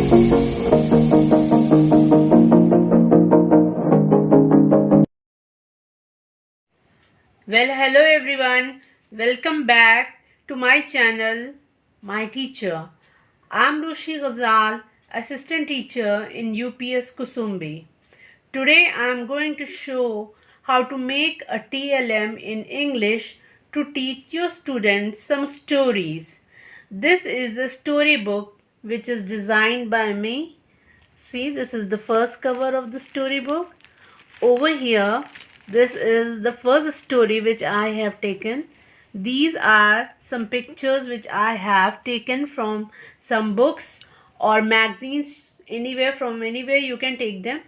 Well, hello everyone. Welcome back to my channel, My Teacher. I'm Rushi Ghizal, assistant teacher in UPS Kusumbhi. Today I'm going to show how to make a TLM in English to teach your students some stories. This is a storybook which is designed by me. See, this is the first cover of the storybook. Over here, this is the first story which I have taken. These are some pictures which I have taken from some books or magazines, anywhere you can take them.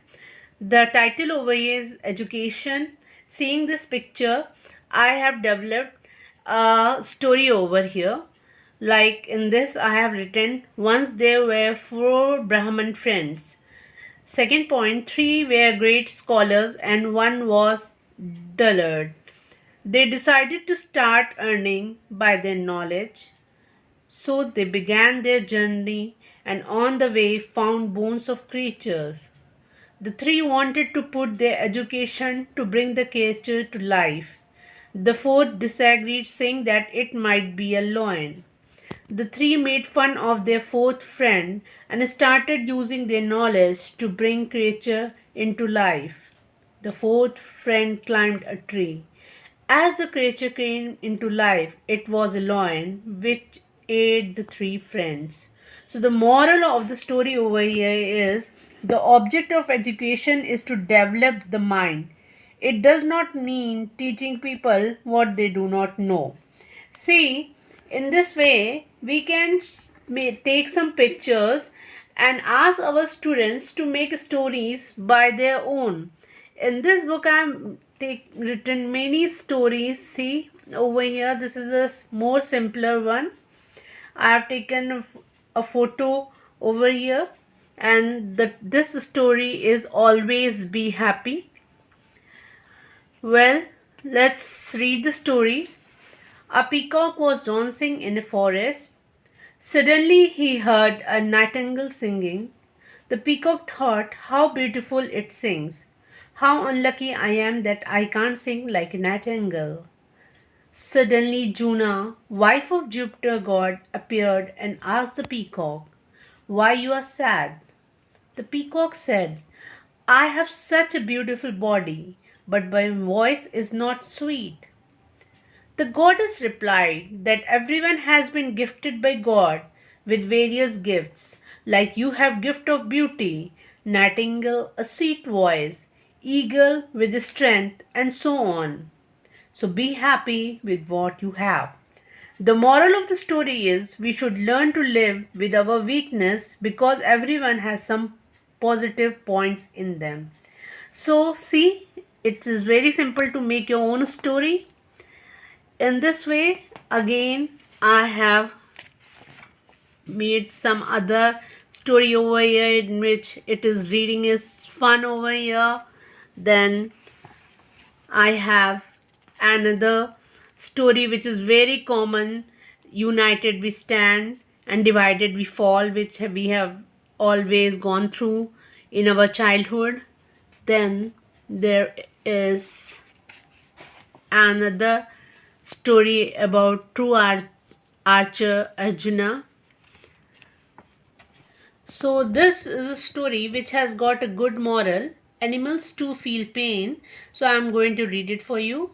The title over here is Education. Seeing this picture, I have developed a story over here. Like in this, I have written, once there were 4 Brahman friends. Second point, 3 were great scholars and 1 was dullard. They decided to start earning by their knowledge. So they began their journey and on the way found bones of creatures. The 3 wanted to put their education to bring the creature to life. The 4th disagreed, saying that it might be a lion. The 3 made fun of their 4th friend and started using their knowledge to bring creature into life. The 4th friend climbed a tree. As the creature came into life, it was a lion which ate the 3 friends. So the moral of the story over here is the object of education is to develop the mind. It does not mean teaching people what they do not know. See, in this way, we can take some pictures and ask our students to make stories by their own. In this book, I have written many stories. See, over here, this is a more simpler one. I have taken a photo over here, and this story is Always Be Happy. Well, let's read the story. A peacock was dancing in a forest. Suddenly he heard a nightingale singing. The peacock thought, how beautiful it sings. How unlucky I am that I can't sing like a nightingale. Suddenly Juno, wife of Jupiter god, appeared and asked the peacock, why you are sad? The peacock said, I have such a beautiful body, but my voice is not sweet. The goddess replied that everyone has been gifted by God with various gifts, like you have gift of beauty, nightingale a sweet voice, eagle with strength, and so on. So be happy with what you have. The moral of the story is we should learn to live with our weakness because everyone has some positive points in them. So see, it is very simple to make your own story. In this way, again, I have made some other story over here in which it is reading is fun over here. Then I have another story which is very common, united we stand and divided we fall, which we have always gone through in our childhood. Then there is another story about true archer Arjuna. So this is a story which has got a good moral. Animals too feel pain, so I am going to read it for you.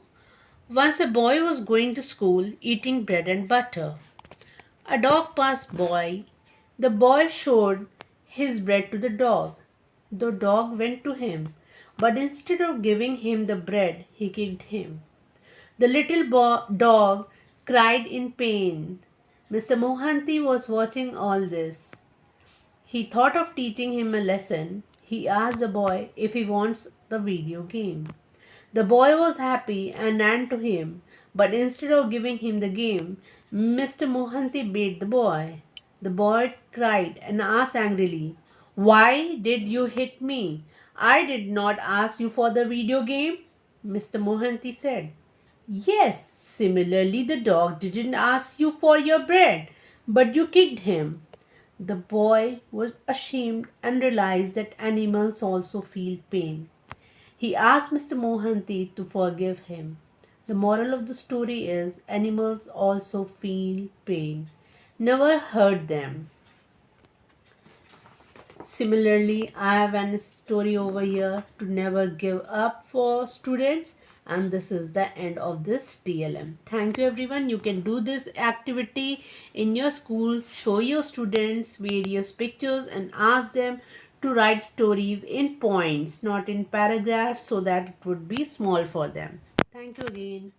Once a boy was going to school eating bread and butter. A dog passed by. The boy showed his bread to the dog. The dog went to him, but instead of giving him the bread, he kicked him. The little dog cried in pain. Mr. Mohanty was watching all this. He thought of teaching him a lesson. He asked the boy if he wants the video game. The boy was happy and ran to him, but instead of giving him the game, Mr. Mohanty beat the boy. The boy cried and asked angrily, why did you hit me? I did not ask you for the video game. Mr. Mohanty said, yes, similarly the dog didn't ask you for your bread, but you kicked him. The boy was ashamed and realized that animals also feel pain. He asked Mr. Mohanty to forgive him. The moral of the story is animals also feel pain. Never hurt them. Similarly, I have a story over here to never give up for students, and this is the end of this TLM. Thank you everyone. You can do this activity in your school. Show your students various pictures and ask them to write stories in points, not in paragraphs, so that it would be small for them. Thank you again.